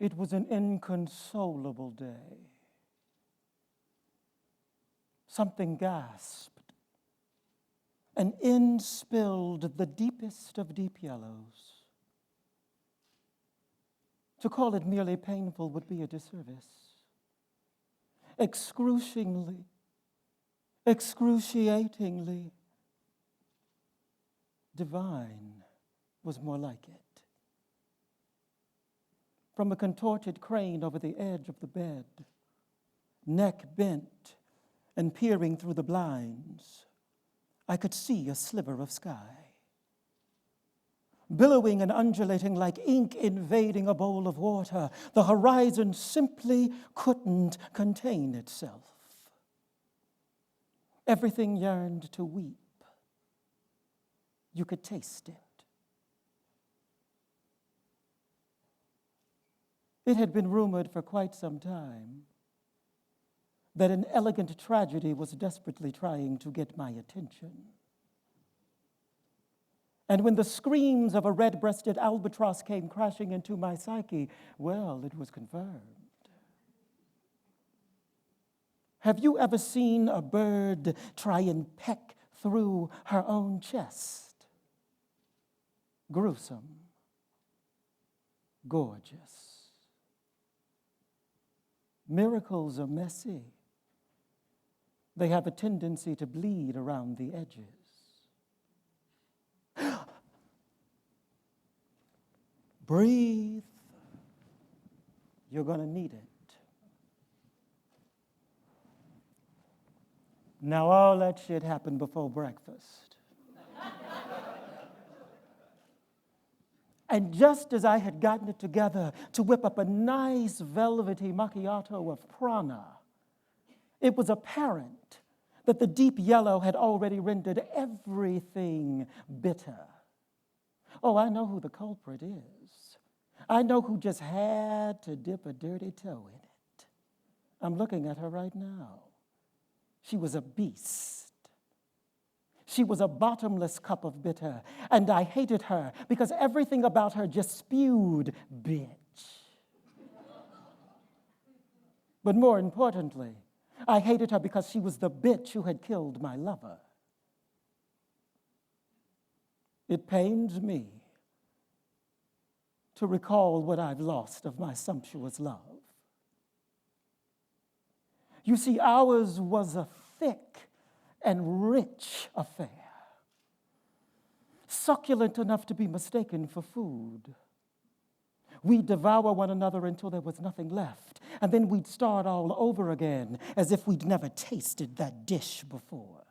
It was an inconsolable day. Something gasped, and in spilled the deepest of deep yellows. To call it merely painful would be a disservice. Excruciatingly divine was more like it. From a contorted crane over the edge of the bed, neck bent and peering through the blinds, I could see a sliver of sky. Billowing and undulating like ink invading a bowl of water, the horizon simply couldn't contain itself. Everything yearned to weep. You could taste it. It had been rumored for quite some time that an elegant tragedy was desperately trying to get my attention. And when the screams of a red-breasted albatross came crashing into my psyche, well, it was confirmed. Have you ever seen a bird try and peck through her own chest? Gruesome. Gorgeous. Miracles are messy. They have a tendency to bleed around the edges. Breathe. You're going to need it. Now, all that shit happened before breakfast. And just as I had gotten it together to whip up a nice velvety macchiato of prana, it was apparent that the deep yellow had already rendered everything bitter. Oh, I know who the culprit is. I know who just had to dip a dirty toe in it. I'm looking at her right now. She was a beast. She was a bottomless cup of bitter, and I hated her because everything about her just spewed bitch. But more importantly, I hated her because she was the bitch who had killed my lover. It pains me to recall what I've lost of my sumptuous love. You see, ours was a thick and rich affair, succulent enough to be mistaken for food. We'd devour one another until there was nothing left, and then we'd start all over again as if we'd never tasted that dish before.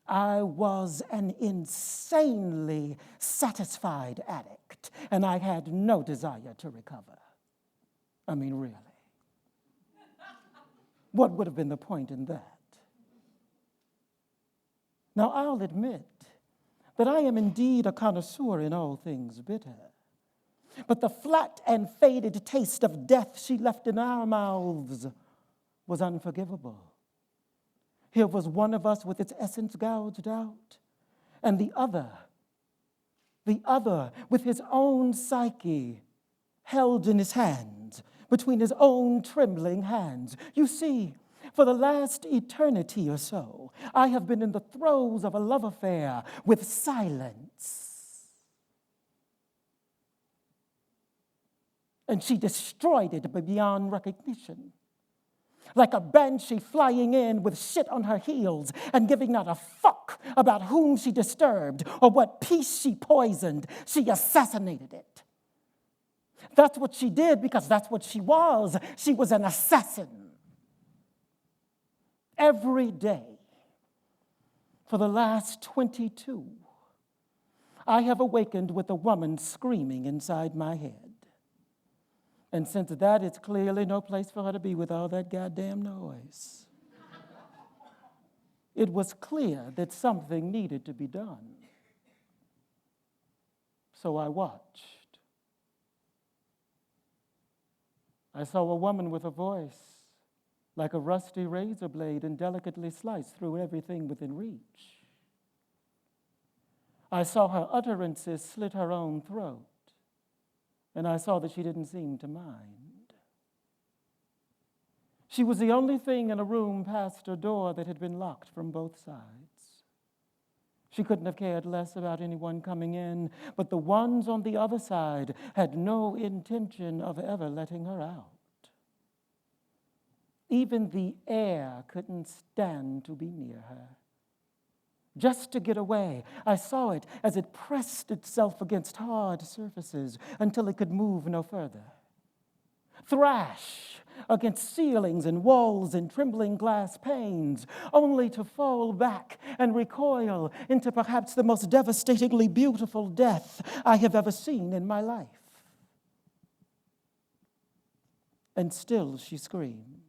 I was an insanely satisfied addict, and I had no desire to recover. I mean, really. What would have been the point in that? Now, I'll admit that I am indeed a connoisseur in all things bitter. But the flat and faded taste of death she left in our mouths was unforgivable. Here was one of us with its essence gouged out, and the other with his own psyche held in his hands, between his own trembling hands. You see, for the last eternity or so, I have been in the throes of a love affair with silence. And she destroyed it beyond recognition. Like a banshee flying in with shit on her heels and giving not a fuck about whom she disturbed or what peace she poisoned, she assassinated it. That's what she did because that's what she was. She was an assassin. Every day for the last 22, I have awakened with a woman screaming inside my head. And since that is clearly no place for her to be with all that goddamn noise, it was clear that something needed to be done. So I watched. I saw a woman with a voice like a rusty razor blade and delicately sliced through everything within reach. I saw her utterances slit her own throat, and I saw that she didn't seem to mind. She was the only thing in a room past a door that had been locked from both sides. She couldn't have cared less about anyone coming in, but the ones on the other side had no intention of ever letting her out. Even the air couldn't stand to be near her. Just to get away, I saw it as it pressed itself against hard surfaces until it could move no further. Thrash against ceilings and walls and trembling glass panes, only to fall back and recoil into perhaps the most devastatingly beautiful death I have ever seen in my life. And still she screamed.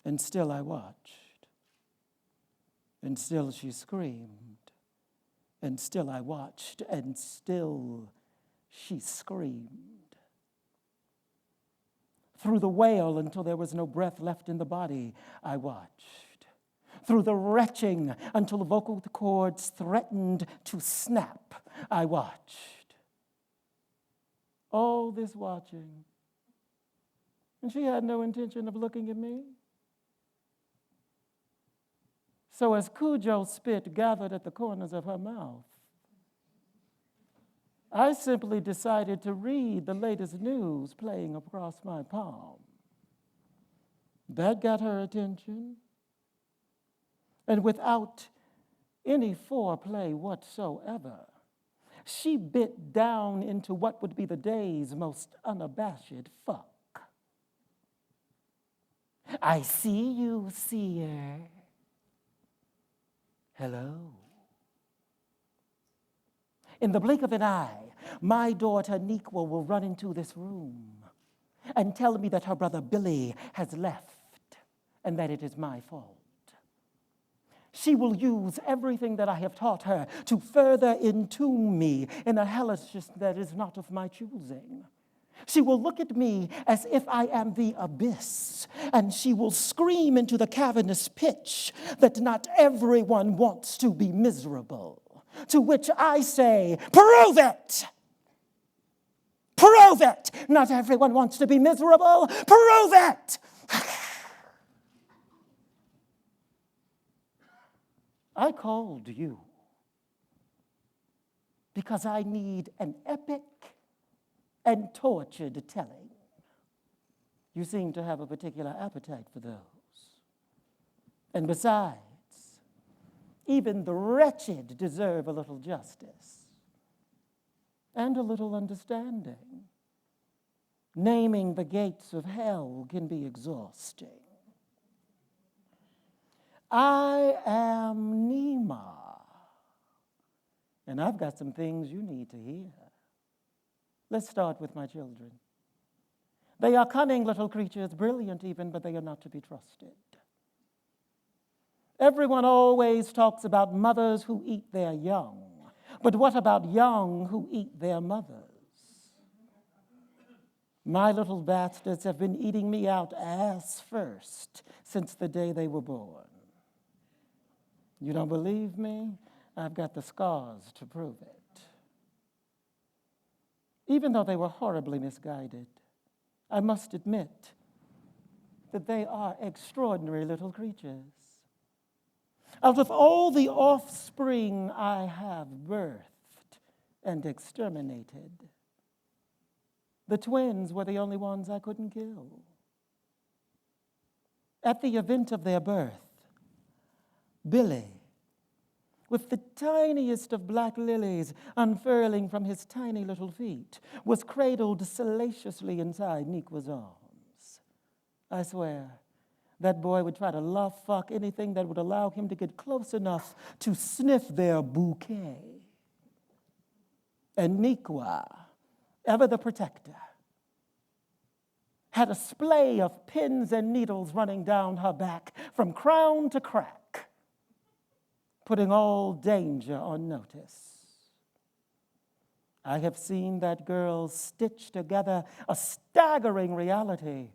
And still I watched. And still she screamed. And still I watched. And still she screamed. Through the wail until there was no breath left in the body, I watched. Through the retching until the vocal cords threatened to snap, I watched. All this watching. And she had no intention of looking at me. So as Cujo's spit gathered at the corners of her mouth, I simply decided to read the latest news playing across my palm. That got her attention. And without any foreplay whatsoever, she bit down into what would be the day's most unabashed fuck. I see you, seer. Hello. In the blink of an eye, my daughter Niqua will run into this room and tell me that her brother Billy has left and that it is my fault. She will use everything that I have taught her to further entomb me in a hellishness that is not of my choosing. She will look at me as if I am the abyss, and she will scream into the cavernous pitch that not everyone wants to be miserable. To which I say, prove it! Prove it! Not everyone wants to be miserable. Prove it! I called you because I need an epic and tortured telling. You seem to have a particular appetite for those. And besides, even the wretched deserve a little justice and a little understanding. Naming the gates of hell can be exhausting. I am Nema, and I've got some things you need to hear. Let's start with my children. They are cunning little creatures, brilliant even, but they are not to be trusted. Everyone always talks about mothers who eat their young, but what about young who eat their mothers? My little bastards have been eating me out ass first since the day they were born. You don't believe me? I've got the scars to prove it. Even though they were horribly misguided, I must admit that they are extraordinary little creatures. Out of all the offspring I have birthed and exterminated, the twins were the only ones I couldn't kill. At the event of their birth, Billy, with the tiniest of black lilies unfurling from his tiny little feet, was cradled salaciously inside Niqua's arms. I swear, that boy would try to love fuck anything that would allow him to get close enough to sniff their bouquet. And Niqua, ever the protector, had a splay of pins and needles running down her back from crown to crack, putting all danger on notice. I have seen that girl stitch together a staggering reality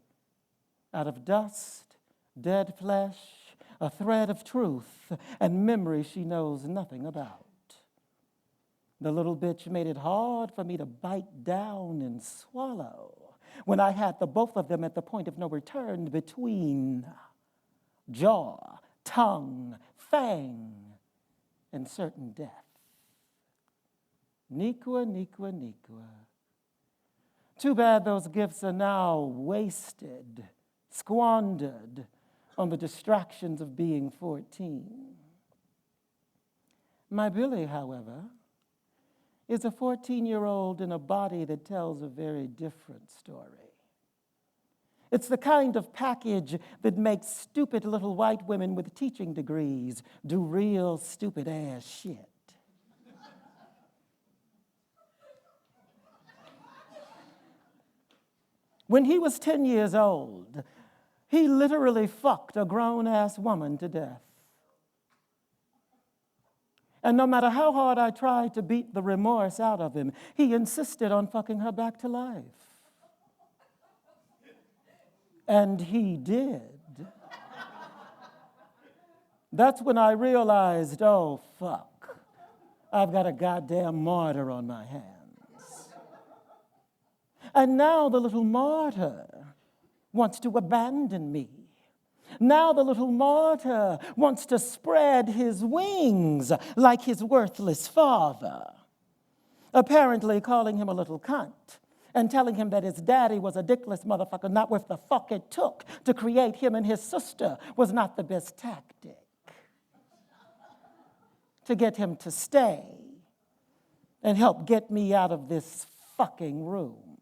out of dust, dead flesh, a thread of truth, and memory she knows nothing about. The little bitch made it hard for me to bite down and swallow when I had the both of them at the point of no return between jaw, tongue, fang, and certain death. Niqua, Niqua, Niqua. Too bad those gifts are now wasted, squandered on the distractions of being 14. My Billy, however, is a 14-year-old in a body that tells a very different story. It's the kind of package that makes stupid little white women with teaching degrees do real stupid-ass shit. When he was 10 years old, he literally fucked a grown-ass woman to death. And no matter how hard I tried to beat the remorse out of him, he insisted on fucking her back to life. And he did. That's when I realized, oh, fuck, I've got a goddamn martyr on my hands. And now the little martyr wants to abandon me. Now the little martyr wants to spread his wings like his worthless father, apparently calling him a little cunt and telling him that his daddy was a dickless motherfucker, not worth the fuck it took to create him and his sister was not the best tactic to get him to stay and help get me out of this fucking room.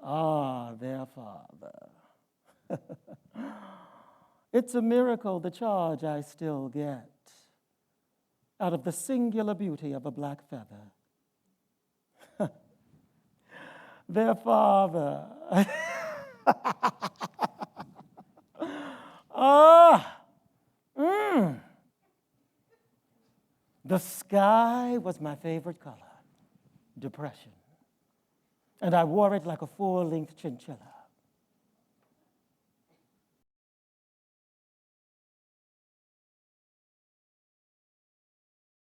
Ah, their father. It's a miracle the charge I still get out of the singular beauty of a black feather. Their father. The sky was my favorite color, depression. And I wore it like a full-length chinchilla.